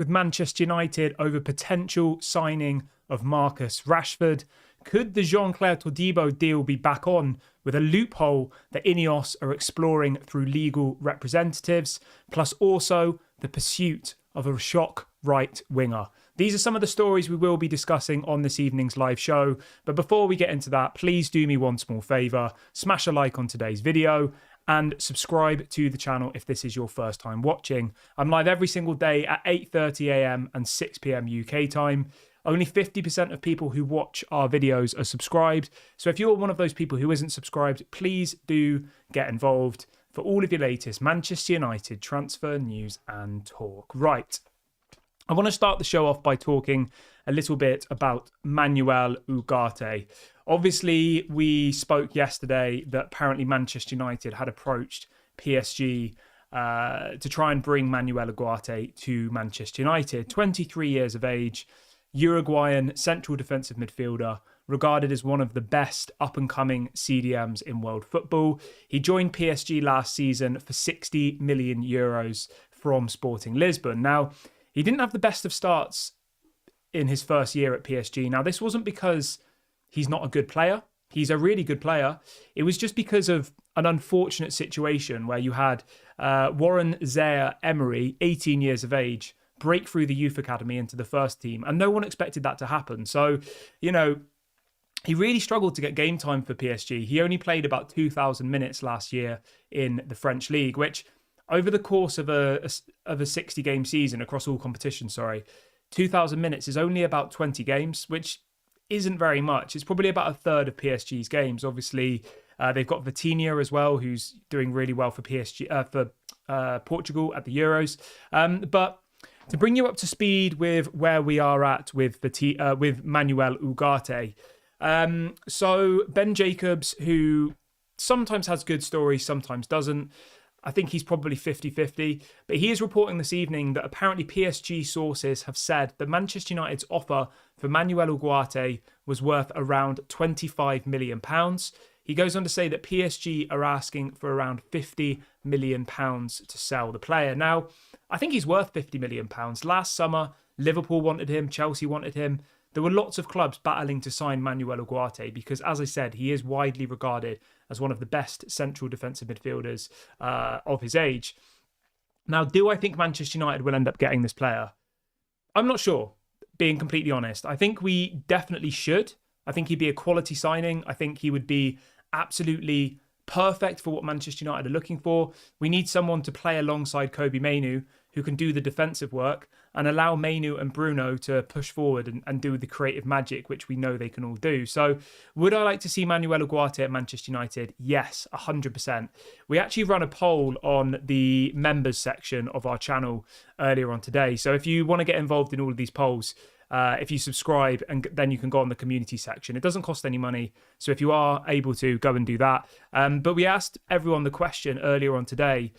with Manchester United over potential signing of Marcus Rashford. Could the Jean-Claire Todibo deal be back on with a loophole that Ineos are exploring through legal representatives, plus also the pursuit of a shock right winger? These are some of the stories we will be discussing on this evening's live show. But before we get into that, please do me one small favour. Smash a like on today's video and subscribe to the channel if this is your first time watching. I'm live every single day at 8:30 a.m. and 6 p.m. UK time. Only 50% of people who watch our videos are subscribed. So if you're one of those people who isn't subscribed, please do get involved for all of your latest Manchester United transfer news and talk. Right. I want to start the show off by talking a little bit about Manuel Ugarte. Obviously, we spoke yesterday that apparently Manchester United had approached PSG to try and bring Manuel Ugarte to Manchester United. 23 years of age, Uruguayan central defensive midfielder, regarded as one of the best up-and-coming CDMs in world football. He joined PSG last season for 60 million euros from Sporting Lisbon. Now, he didn't have the best of starts in his first year at PSG. Now, this wasn't because he's not a good player. He's a really good player. It was just because of an unfortunate situation where you had Warren Zaire-Emery, 18 years of age, break through the youth academy into the first team. And no one expected that to happen. So, you know, he really struggled to get game time for PSG. He only played about 2,000 minutes last year in the French league, which over the course of a 60-game season across all competitions, 2,000 minutes is only about 20 games, which isn't very much. It's probably about a third of PSG's games. Obviously, they've got Vitinha as well, who's doing really well for PSG for Portugal at the Euros. But to bring you up to speed with where we are at with Manuel Ugarte. So Ben Jacobs, who sometimes has good stories, sometimes doesn't. I think he's probably 50-50. But he is reporting this evening that apparently PSG sources have said that Manchester United's offer for Manuel Ugarte was worth around £25 million. He goes on to say that PSG are asking for around £50 million to sell the player. Now, I think he's worth £50 million. Last summer, Liverpool wanted him, Chelsea wanted him. There were lots of clubs battling to sign Manuel Ugarte because, as I said, he is widely regarded as one of the best central defensive midfielders of his age. Now, do I think Manchester United will end up getting this player? I'm not sure, being completely honest. I think we definitely should. I think he'd be a quality signing. I think he would be absolutely perfect for what Manchester United are looking for. We need someone to play alongside Kobbie Mainoo who can do the defensive work and allow Mainoo and Bruno to push forward and do the creative magic, which we know they can all do. So would I like to see Manuel Ugarte at Manchester United? Yes, 100%. We actually ran a poll on the members section of our channel earlier on today. So if you want to get involved in all of these polls, if you subscribe, and then you can go on the community section. It doesn't cost any money. So if you are able to, go and do that. But we asked everyone the question earlier on today,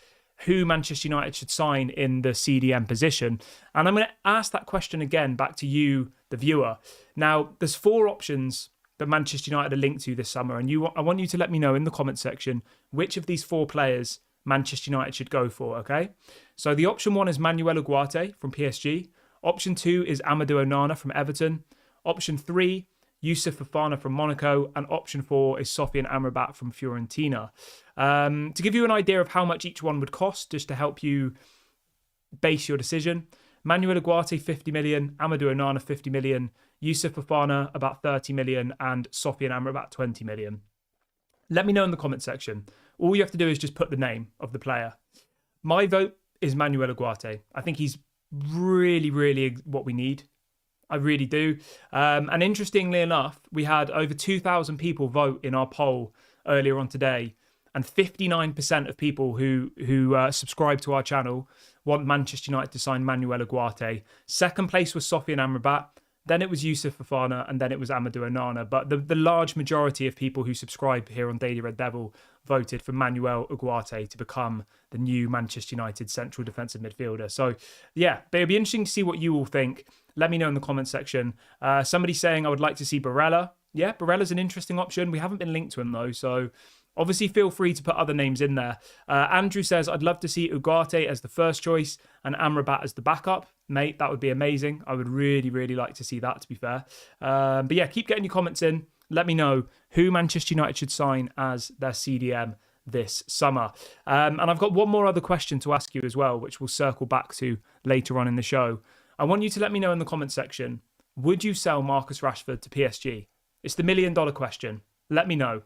who Manchester United should sign in the CDM position. And I'm going to ask that question again back to you, the viewer. Now, there's 4 options that Manchester United are linked to this summer. And I want you to let me know in the comment section which of these 4 players Manchester United should go for, okay? So the option 1 is Manuel Ugarte from PSG. Option 2 is Amadou Onana from Everton. Option 3, Youssouf Fofana from Monaco. And option 4 is Sofiane Amrabat from Fiorentina. To give you an idea of how much each one would cost, just to help you base your decision, Manuel Ugarte, 50 million, Amadou Onana, 50 million, Youssouf Fofana, about 30 million, and Sofiane Amrabat, 20 million. Let me know in the comment section. All you have to do is just put the name of the player. My vote is Manuel Ugarte. I think he's really, really what we need. I really do. And interestingly enough, we had over 2,000 people vote in our poll earlier on today. And 59% of people who subscribe to our channel want Manchester United to sign Manuel Ugarte. Second place was Sofiane Amrabat. Then it was Youssouf Fofana, and then it was Amadou Onana. But the large majority of people who subscribe here on Daily Red Devil voted for Manuel Ugarte to become the new Manchester United central defensive midfielder. So, yeah, but it'll be interesting to see what you all think. Let me know in the comment section. Somebody saying I would like to see Barella. Yeah, Barella's an interesting option. We haven't been linked to him, though, so Obviously, feel free to put other names in there. Andrew says, I'd love to see Ugarte as the first choice and Amrabat as the backup. Mate, that would be amazing. I would really, really like to see that, to be fair. But yeah, keep getting your comments in. Let me know who Manchester United should sign as their CDM this summer. And I've got one more other question to ask you as well, which we'll circle back to later on in the show. I want you to let me know in the comment section, would you sell Marcus Rashford to PSG? It's the $1 million question. Let me know.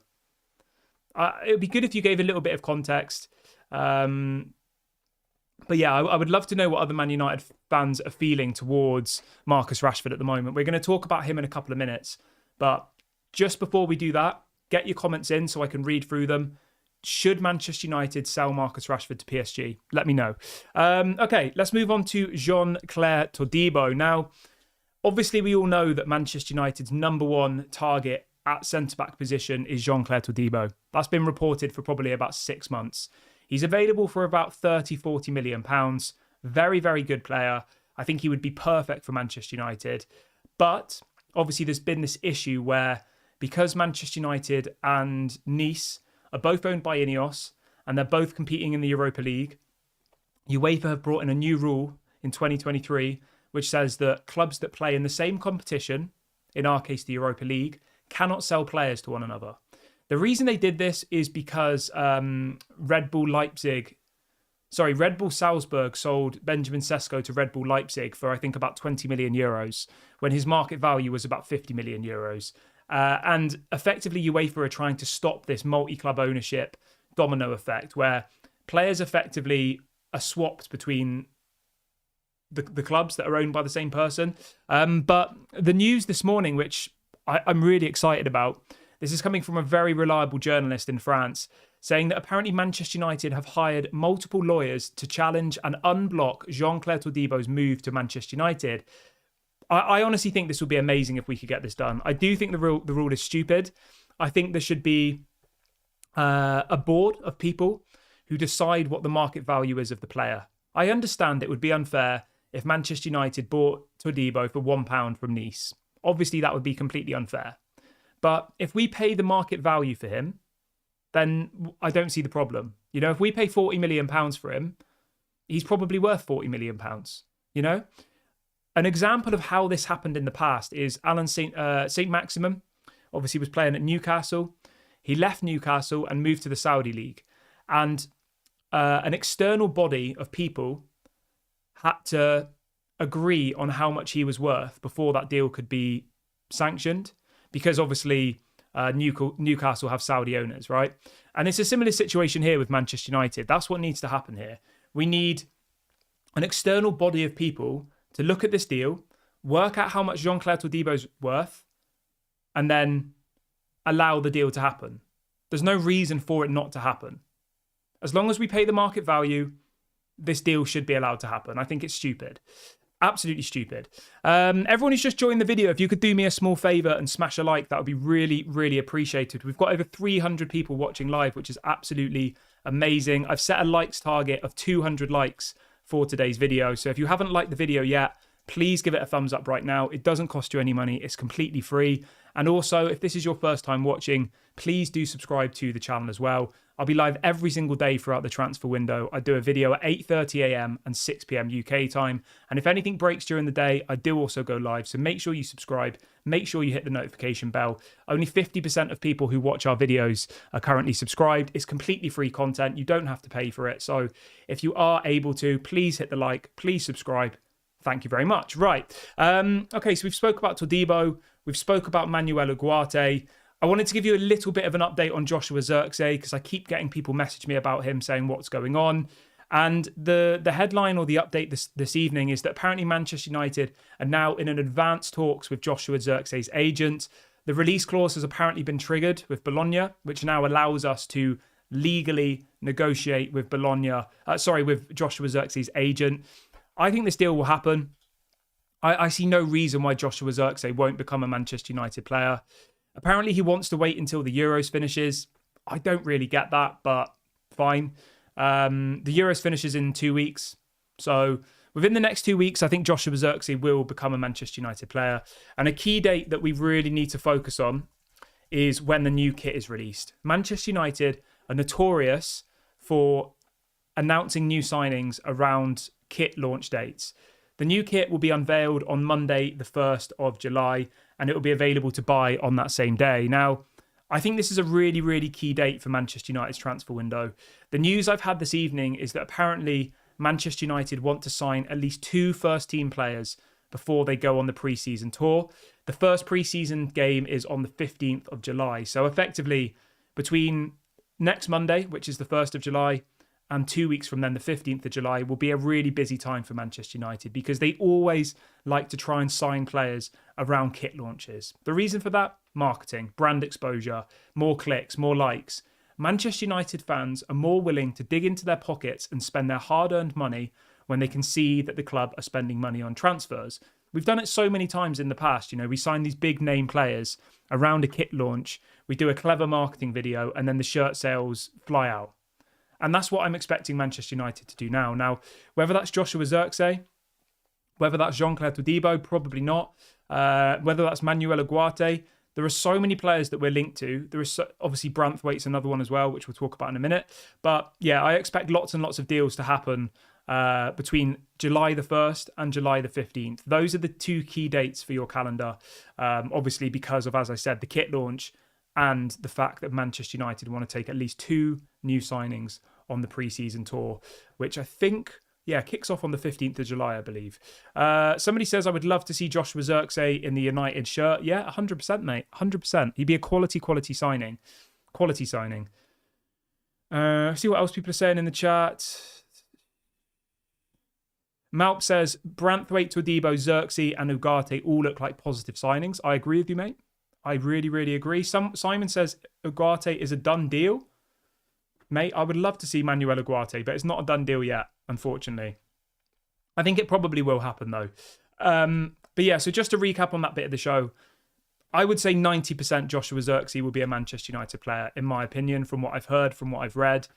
It would be good if you gave a little bit of context. But yeah, I would love to know what other Man United fans are feeling towards Marcus Rashford at the moment. We're going to talk about him in a couple of minutes. But just before we do that, get your comments in so I can read through them. Should Manchester United sell Marcus Rashford to PSG? Let me know. Okay, let's move on to Jean-Claire Todibo. Now, obviously, we all know that Manchester United's number one target at centre-back position is Jean-Claire Todibo. That's been reported for probably about 6 months. He's available for about 30-40 million pounds. Very, very good player. I think he would be perfect for Manchester United. But obviously there's been this issue where because Manchester United and Nice are both owned by Ineos and they're both competing in the Europa League, UEFA have brought in a new rule in 2023 which says that clubs that play in the same competition, in our case the Europa League, cannot sell players to one another. The reason they did this is because Red Bull Salzburg sold Benjamin Sesko to Red Bull Leipzig for I think about 20 million euros when his market value was about 50 million euros. And effectively UEFA are trying to stop this multi-club ownership domino effect where players effectively are swapped between the clubs that are owned by the same person. But the news this morning, which I'm really excited about, this is coming from a very reliable journalist in France, saying that apparently Manchester United have hired multiple lawyers to challenge and unblock Jean-Claire Todibo's move to Manchester United. I honestly think this would be amazing if we could get this done. I do think the rule is stupid. I think there should be a board of people who decide what the market value is of the player. I understand it would be unfair if Manchester United bought Todibo for £1 from Nice. Obviously, that would be completely unfair. But if we pay the market value for him, then I don't see the problem. You know, if we pay £40 million for him, he's probably worth £40 million, you know? An example of how this happened in the past is Alan Saint-Maximin, obviously was playing at Newcastle. He left Newcastle and moved to the Saudi League. And an external body of people had to agree on how much he was worth before that deal could be sanctioned, because obviously Newcastle have Saudi owners, right? And it's a similar situation here with Manchester United. That's what needs to happen here. We need an external body of people to look at this deal, work out how much Jean-Claire Todibo's worth, and then allow the deal to happen. There's no reason for it not to happen. As long as we pay the market value, this deal should be allowed to happen. I think it's stupid. Absolutely stupid. Everyone who's just joined the video, if you could do me a small favour and smash a like, that would be really, really appreciated. We've got over 300 people watching live, which is absolutely amazing. I've set a likes target of 200 likes for today's video. So if you haven't liked the video yet, please give it a thumbs up right now. It doesn't cost you any money. It's completely free. And also, if this is your first time watching, please do subscribe to the channel as well. I'll be live every single day throughout the transfer window. I do a video at 8:30 a.m. and 6 p.m. UK time. And if anything breaks during the day, I do also go live. So make sure you subscribe. Make sure you hit the notification bell. Only 50% of people who watch our videos are currently subscribed. It's completely free content. You don't have to pay for it. So if you are able to, please hit the like, please subscribe. Thank you very much. Right. Okay, so we've spoke about Todibo. We've spoke about Manuel Ugarte. I wanted to give you a little bit of an update on Joshua Zirkzee because I keep getting people message me about him saying what's going on. And the headline or the update this evening is that apparently Manchester United are now in an advanced talks with Joshua Zirkzee's agent. The release clause has apparently been triggered with Bologna, which now allows us to legally negotiate with with Joshua Zirkzee's agent. I think this deal will happen. I see no reason why Joshua Zirkzee won't become a Manchester United player. Apparently, he wants to wait until the Euros finishes. I don't really get that, but fine. The Euros finishes in 2 weeks. So within the next 2 weeks, I think Joshua Zirkzee will become a Manchester United player. And a key date that we really need to focus on is when the new kit is released. Manchester United are notorious for announcing new signings around kit launch dates. The new kit will be unveiled on Monday, the 1st of July, and it will be available to buy on that same day. Now, I think this is a really, really key date for Manchester United's transfer window. The news I've had this evening is that apparently Manchester United want to sign at least 2 first-team players before they go on the pre-season tour. The first pre-season game is on the 15th of July. So effectively, between next Monday, which is the 1st of July, and 2 weeks from then, the 15th of July, will be a really busy time for Manchester United because they always like to try and sign players around kit launches. The reason for that? Marketing, brand exposure, more clicks, more likes. Manchester United fans are more willing to dig into their pockets and spend their hard-earned money when they can see that the club are spending money on transfers. We've done it so many times in the past. You know, we sign these big name players around a kit launch, we do a clever marketing video, and then the shirt sales fly out. And that's what I'm expecting Manchester United to do now. Now, whether that's Joshua Zirkzee, whether that's Jean-Claude Todibo, probably not. Whether that's Manuel Ugarte, there are so many players that we're linked to. There is obviously Branthwaite's another one as well, which we'll talk about in a minute. But yeah, I expect lots and lots of deals to happen between July the 1st and July the 15th. Those are the 2 key dates for your calendar. Obviously, because of, as I said, the kit launch and the fact that Manchester United want to take at least 2 new signings on the pre-season tour, which I think, kicks off on the 15th of July, I believe. Somebody says, I would love to see Joshua Zirkzee in the United shirt. Yeah, 100%, mate. 100%. He'd be a quality signing. Quality signing. See what else people are saying in the chat. Malp says, Branthwaite, Todibo, Zirkzee and Ugarte all look like positive signings. I agree with you, mate. I really, really agree. Simon says Ugarte is a done deal. Mate, I would love to see Manuel Ugarte, but it's not a done deal yet, unfortunately. I think it probably will happen, though. But yeah, so just to recap on that bit of the show, I would say 90% Joshua Zirkzee will be a Manchester United player, in my opinion, from what I've heard, from what I've read.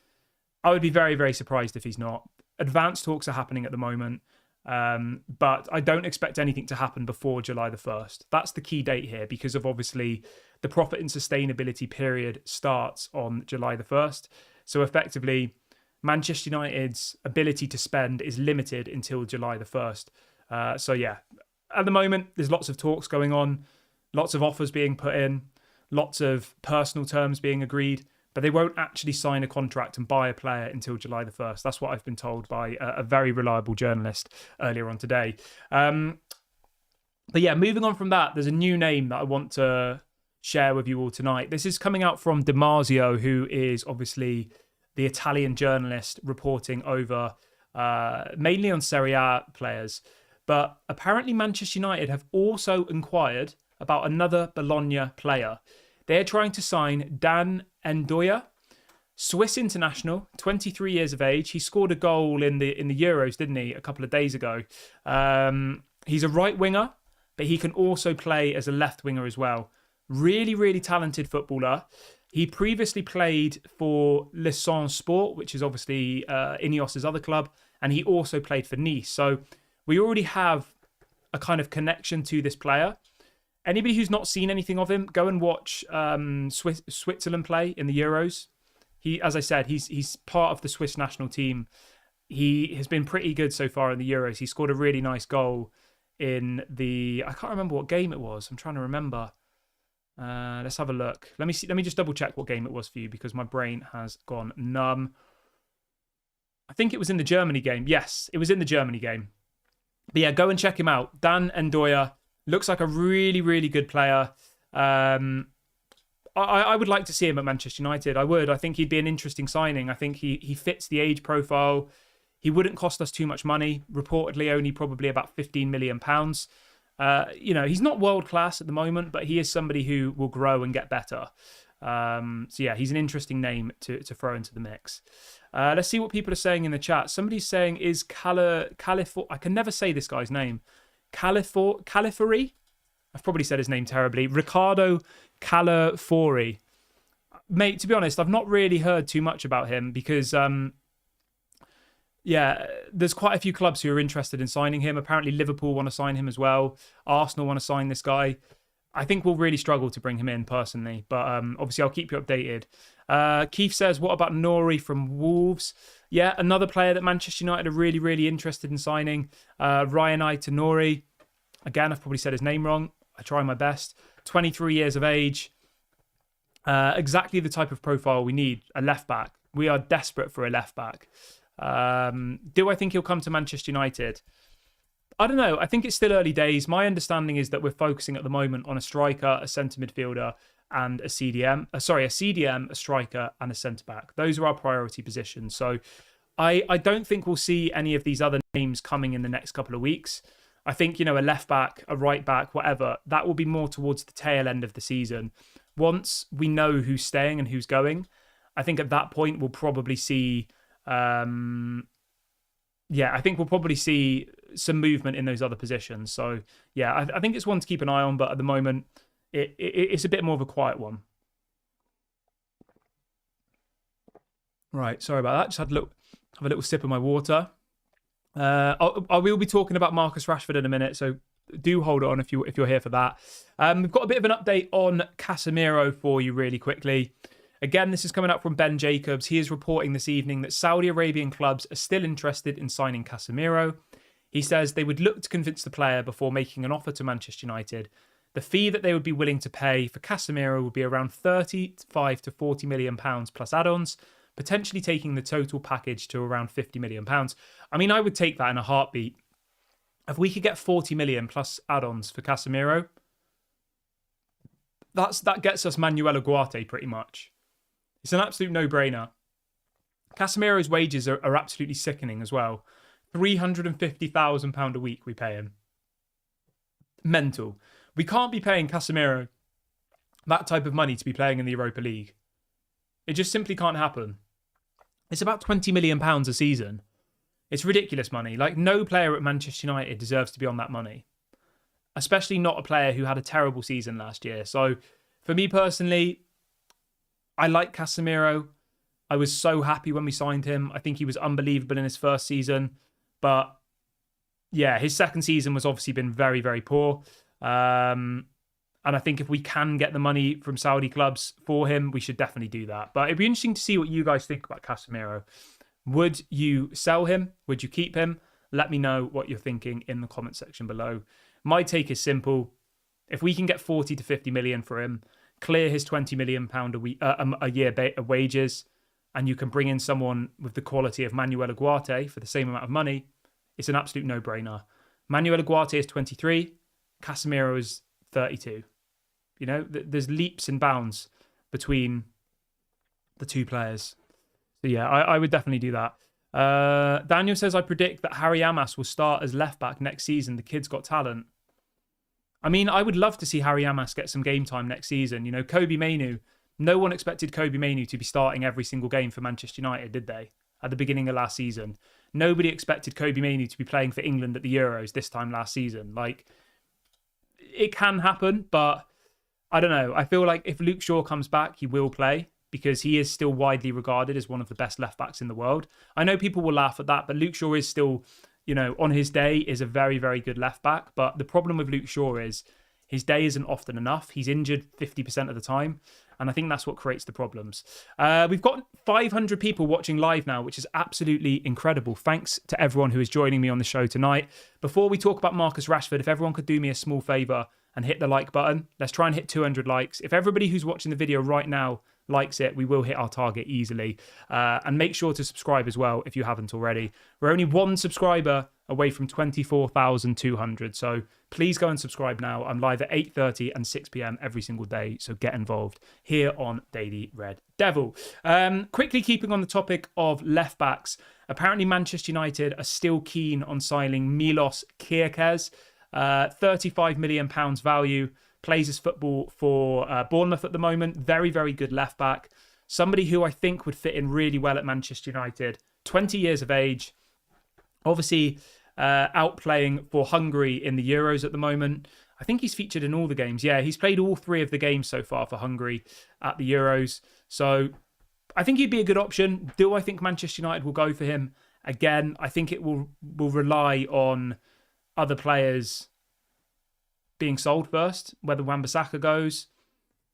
I would be very, very surprised if he's not. Advanced talks are happening at the moment. But I don't expect anything to happen before July the 1st. That's the key date here because of obviously the profit and sustainability period starts on July the 1st. So effectively, Manchester United's ability to spend is limited until July the 1st. So yeah, at the moment, there's lots of talks going on, lots of offers being put in, lots of personal terms being agreed, but they won't actually sign a contract and buy a player until July the 1st. That's what I've been told by a very reliable journalist earlier on today. But yeah, moving on from that, there's a new name that I want to share with you all tonight. This is coming out from Damasio, who is obviously the Italian journalist reporting over mainly on Serie A players. But apparently Manchester United have also inquired about another Bologna player. They're trying to sign Dan Ndoye, Swiss international, 23 years of age. He scored a goal in the Euros, didn't he, a couple of days ago. He's a right winger, but he can also play as a left winger as well. Really, really talented footballer. He previously played for Lausanne Sport, which is obviously Ineos's other club, and he also played for Nice. So we already have a kind of connection to this player. Anybody who's not seen anything of him, go and watch Switzerland play in the Euros. He, as I said, he's part of the Swiss national team. He has been pretty good so far in the Euros. He scored a really nice goal in I can't remember what game it was. I'm trying to remember. Let's have a look. Let me just double check what game it was for you because my brain has gone numb. I think it was in the Germany game. Yes, it was in the Germany game. But yeah, go and check him out. Dan Ndoye. Looks like a really, really good player. I would like to see him at Manchester United. I would. I think he'd be an interesting signing. I think he fits the age profile. He wouldn't cost us too much money. Reportedly, only probably about £15 million. He's not world class at the moment, but he is somebody who will grow and get better. So yeah, he's an interesting name to throw into the mix. Let's see what people are saying in the chat. Somebody's saying, is Califor? I can never say this guy's name. Califori? I've probably said his name terribly. Riccardo Califori. Mate, to be honest, I've not really heard too much about him because, there's quite a few clubs who are interested in signing him. Apparently Liverpool want to sign him as well. Arsenal want to sign this guy. I think we'll really struggle to bring him in personally, but obviously I'll keep you updated. Keith says, what about Nori from Wolves? Yeah, another player that Manchester United are really, really interested in signing. Ryan Nori. Again, I've probably said his name wrong. I try my best. 23 years of age. Exactly the type of profile we need, a left back. We are desperate for a left back. Do I think he'll come to Manchester United? I don't know. I think it's still early days. My understanding is that we're focusing at the moment on a striker, a centre midfielder, and a CDM. A CDM, a striker, and a centre back. Those are our priority positions. So I don't think we'll see any of these other names coming in the next couple of weeks. I think, a left back, a right back, whatever, that will be more towards the tail end of the season. Once we know who's staying and who's going, I think at that point we'll probably see... I think we'll probably see some movement in those other positions. So, yeah, I think it's one to keep an eye on, but at the moment, it's a bit more of a quiet one. Right, sorry about that. Just have a little sip of my water. I will be talking about Marcus Rashford in a minute, so do hold on if you're here for that. We've got a bit of an update on Casemiro for you really quickly. Again, this is coming up from Ben Jacobs. He is reporting this evening that Saudi Arabian clubs are still interested in signing Casemiro. He says they would look to convince the player before making an offer to Manchester United. The fee that they would be willing to pay for Casemiro would be around £35 to £40 million plus add-ons, potentially taking the total package to around £50 million. I mean, I would take that in a heartbeat. If we could get 40 million plus add-ons for Casemiro, that gets us Manuel Ugarte pretty much. It's an absolute no-brainer. Casemiro's wages are absolutely sickening as well. £350,000 a week we pay him. Mental. We can't be paying Casemiro that type of money to be playing in the Europa League. It just simply can't happen. It's about £20 million a season. It's ridiculous money. Like, no player at Manchester United deserves to be on that money. Especially not a player who had a terrible season last year. So, for me personally, I like Casemiro. I was so happy when we signed him. I think he was unbelievable in his first season. But, yeah, his second season was obviously been very, very poor. And I think if we can get the money from Saudi clubs for him, we should definitely do that. But it'd be interesting to see what you guys think about Casemiro. Would you sell him? Would you keep him? Let me know what you're thinking in the comment section below. My take is simple. If we can get 40 to 50 million for him, clear his £20 million a year of wages, and you can bring in someone with the quality of Manuel Ugarte for the same amount of money, it's an absolute no-brainer. Manuel Ugarte is 23, Casemiro is 32. There's leaps and bounds between the two players. So yeah, I would definitely do that. Daniel says, I predict that Harry Amas will start as left back next season. The kid's got talent. I mean, I would love to see Harry Amas get some game time next season. Kobe Mainoo. No one expected Kobe Mainoo to be starting every single game for Manchester United, did they? At the beginning of last season. Nobody expected Kobe Mainoo to be playing for England at the Euros this time last season. Like, it can happen, but I don't know. I feel like if Luke Shaw comes back, he will play because he is still widely regarded as one of the best left backs in the world. I know people will laugh at that, but Luke Shaw is still, on his day is a very, very good left back. But the problem with Luke Shaw is his day isn't often enough. He's injured 50% of the time. And I think that's what creates the problems. We've got 500 people watching live now, which is absolutely incredible. Thanks to everyone who is joining me on the show tonight. Before we talk about Marcus Rashford, if everyone could do me a small favour and hit the like button, let's try and hit 200 likes. If everybody who's watching the video right now likes it, we will hit our target easily. And make sure to subscribe as well if you haven't already. We're only one subscriber away from 24,200. So please go and subscribe now. I'm live at 8:30 and 6 p.m. every single day. So get involved here on Daily Red Devil. Quickly keeping on the topic of left backs. Apparently Manchester United are still keen on signing Milos Kirkes. £35 million value. Plays his football for Bournemouth at the moment. Very, very good left back. Somebody who I think would fit in really well at Manchester United. 20 years of age. Obviously outplaying for Hungary in the Euros at the moment. I think he's featured in all the games. Yeah, he's played all three of the games so far for Hungary at the Euros. So I think he'd be a good option. Do I think Manchester United will go for him? Again, I think it will rely on other players being sold first, whether Wan-Bissaka goes.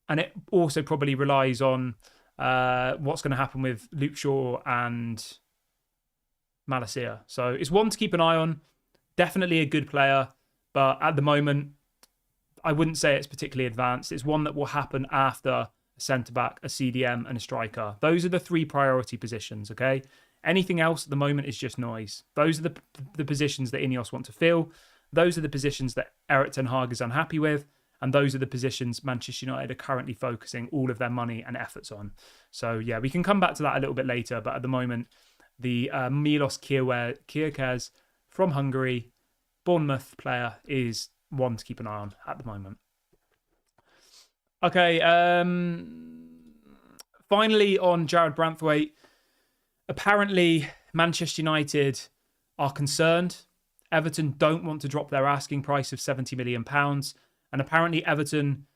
And it also probably relies on what's going to happen with Luke Shaw and Malacia. So it's one to keep an eye on. Definitely a good player. But at the moment, I wouldn't say it's particularly advanced. It's one that will happen after a centre-back, a CDM, and a striker. Those are the 3 priority positions, okay? Anything else at the moment is just noise. Those are the positions that Ineos want to fill. Those are the positions that Erik ten Hag is unhappy with. And those are the positions Manchester United are currently focusing all of their money and efforts on. So, yeah, we can come back to that a little bit later. But at the moment, the Milos Kierkeres from Hungary, Bournemouth player, is one to keep an eye on at the moment. Okay, finally on Jared Branthwaite. Apparently, Manchester United are concerned. Everton don't want to drop their asking price of £70 million. And apparently Everton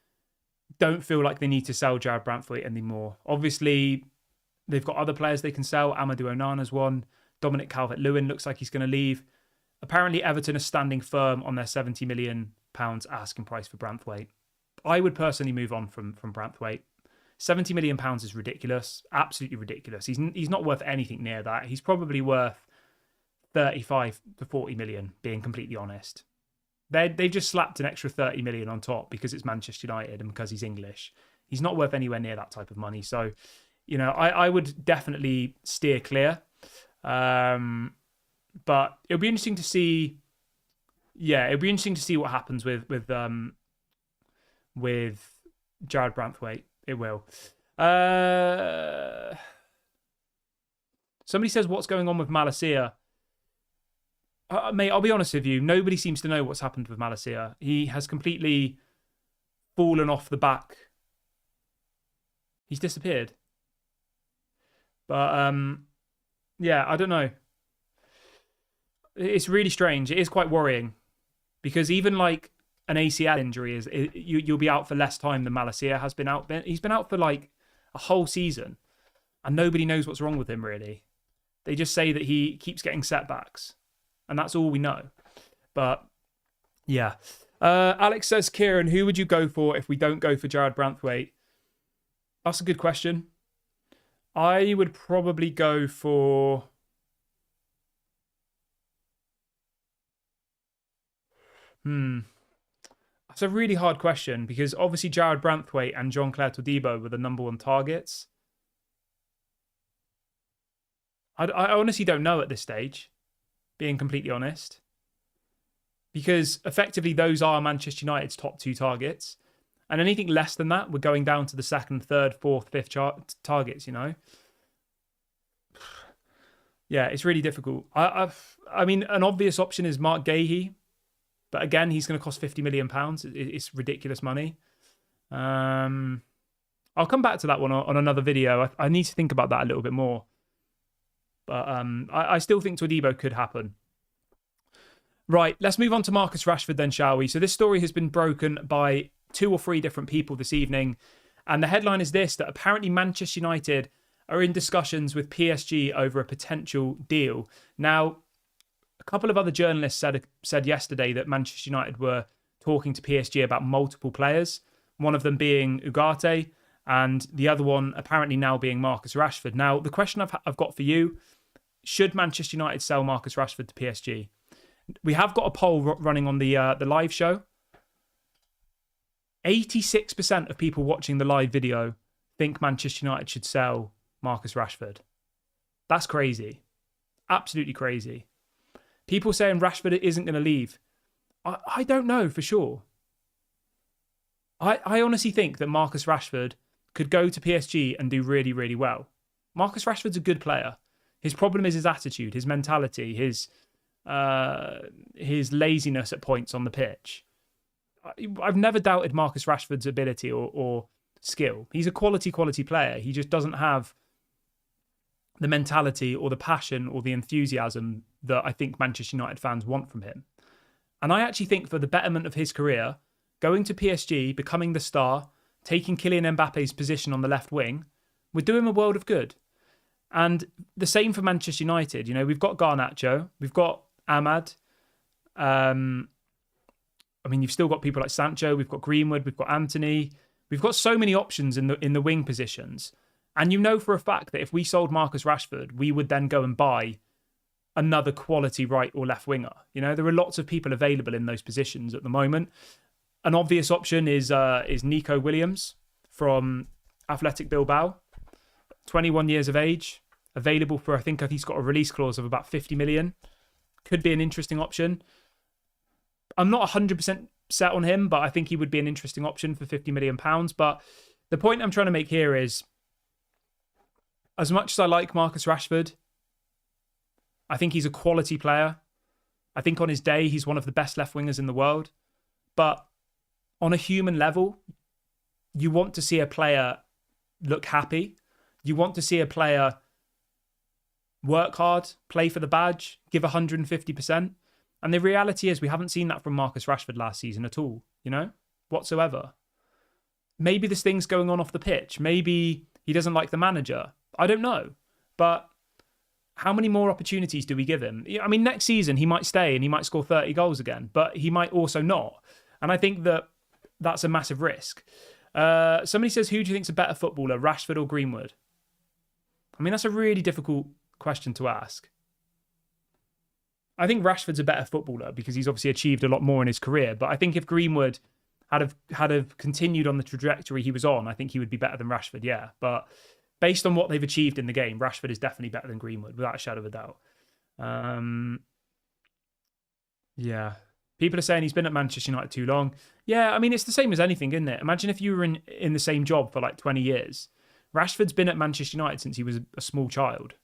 don't feel like they need to sell Jared Branthwaite anymore. Obviously, they've got other players they can sell. Amadou Onana's one. Dominic Calvert-Lewin looks like he's going to leave. Apparently, Everton are standing firm on their £70 million asking price for Branthwaite. I would personally move on from Branthwaite. £70 million is ridiculous. Absolutely ridiculous. He's not worth anything near that. He's probably worth 35 to 40 million, being completely honest. They've just slapped an extra 30 million on top because it's Manchester United and because he's English. He's not worth anywhere near that type of money. So, I would definitely steer clear. But it'll be interesting to see. Yeah, it'll be interesting to see what happens with Jared Branthwaite. It will. Somebody says, what's going on with Malacia? Mate, I'll be honest with you. Nobody seems to know what's happened with Malacia. He has completely fallen off the back. He's disappeared. But, yeah, I don't know. It's really strange. It is quite worrying. Because even like an ACL injury, you'll be out for less time than Malacia has been out. He's been out for like a whole season. And nobody knows what's wrong with him, really. They just say that he keeps getting setbacks. And that's all we know. But, yeah. Alex says, Kieran, who would you go for if we don't go for Jared Branthwaite? That's a good question. I would probably go for... That's a really hard question because obviously Jared Branthwaite and Jean-Claire Todibo were the number 1 targets. I honestly don't know at this stage, being completely honest. Because effectively those are Manchester United's top 2 targets. And anything less than that, we're going down to the 2nd, 3rd, 4th, 5th targets, Yeah, it's really difficult. I mean, an obvious option is Mark Gahey. But again, he's going to cost £50 million. It's ridiculous money. I'll come back to that one on another video. I need to think about that a little bit more. But I still think Todibo could happen. Right, let's move on to Marcus Rashford then, shall we? So this story has been broken by 2 or 3 different people this evening. And the headline is this, that apparently Manchester United are in discussions with PSG over a potential deal. Now, a couple of other journalists said yesterday that Manchester United were talking to PSG about multiple players, one of them being Ugarte, and the other one apparently now being Marcus Rashford. Now, the question I've got for you, should Manchester United sell Marcus Rashford to PSG? We have got a poll running on the live show. 86% of people watching the live video think Manchester United should sell Marcus Rashford. That's crazy. Absolutely crazy. People saying Rashford isn't going to leave. I don't know for sure. I honestly think that Marcus Rashford could go to PSG and do really, really well. Marcus Rashford's a good player. His problem is his attitude, his mentality, his laziness at points on the pitch. I've never doubted Marcus Rashford's ability or skill. He's a quality player. He just doesn't have the mentality or the passion or the enthusiasm that I think Manchester United fans want from him. And I actually think for the betterment of his career, going to PSG, becoming the star, taking Kylian Mbappe's position on the left wing, would do him a world of good. And the same for Manchester United. We've got Garnacho, we've got Ahmad, I mean, you've still got people like Sancho, we've got Greenwood, we've got Anthony. We've got so many options in the wing positions. And you know for a fact that if we sold Marcus Rashford, we would then go and buy another quality right or left winger. You know, there are lots of people available in those positions at the moment. An obvious option is Nico Williams from Athletic Bilbao, 21 years of age, available for, I think he's got a release clause of about 50 million. Could be an interesting option. I'm not 100% set on him, but I think he would be an interesting option for £50 million. But the point I'm trying to make here is, as much as I like Marcus Rashford, I think he's a quality player. I think on his day, he's one of the best left wingers in the world. But on a human level, you want to see a player look happy. You want to see a player work hard, play for the badge, give 150%. And the reality is we haven't seen that from Marcus Rashford last season at all, you know, whatsoever. Maybe there's things going on off the pitch. Maybe he doesn't like the manager. I don't know. But how many more opportunities do we give him? I mean, next season he might stay and he might score 30 goals again, but he might also not. And I think that that's a massive risk. Somebody says, who do you think's a better footballer, Rashford or Greenwood? I mean, that's a really difficult question to ask. I think Rashford's a better footballer because he's obviously achieved a lot more in his career. But I think if Greenwood had have continued on the trajectory he was on, I think he would be better than Rashford, yeah. But based on what they've achieved in the game, Rashford is definitely better than Greenwood, without a shadow of a doubt. Yeah. People are saying he's been at Manchester United too long. Yeah, I mean, it's the same as anything, isn't it? Imagine if you were in the same job for like 20 years. Rashford's been at Manchester United since he was a small child.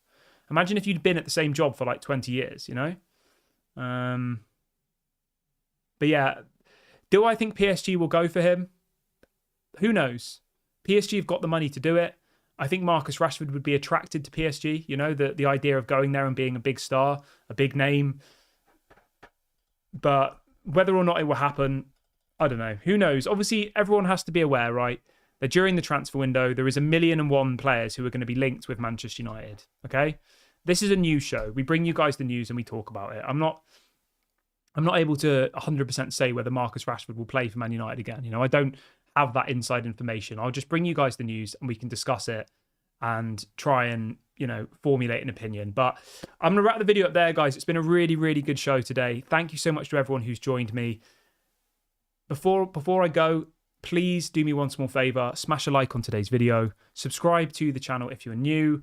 Imagine if you'd been at the same job for like 20 years, you know? But yeah, do I think PSG will go for him? Who knows? PSG have got the money to do it. I think Marcus Rashford would be attracted to PSG, you know, the idea of going there and being a big star, a big name. But whether or not it will happen, I don't know. Who knows? Obviously, everyone has to be aware, right, that during the transfer window, there is 1,000,001 players who are going to be linked with Manchester United, okay? This is a news show. We bring you guys the news and we talk about it. I'm not able to 100% say whether Marcus Rashford will play for Man United again. You know, I don't have that inside information. I'll just bring you guys the news and we can discuss it and try and, you know, formulate an opinion. But I'm going to wrap the video up there, guys. It's been a really, really good show today. Thank you so much to everyone who's joined me. Before I go, please do me one small favor. Smash a like on today's video. Subscribe to the channel if you're new.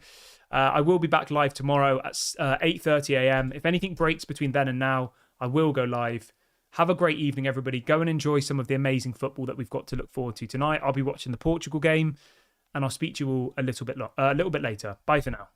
I will be back live tomorrow at 8:30 a.m. If anything breaks between then and now, I will go live. Have a great evening, everybody. Go and enjoy some of the amazing football that we've got to look forward to tonight. I'll be watching the Portugal game, and I'll speak to you all a little bit later. Bye for now.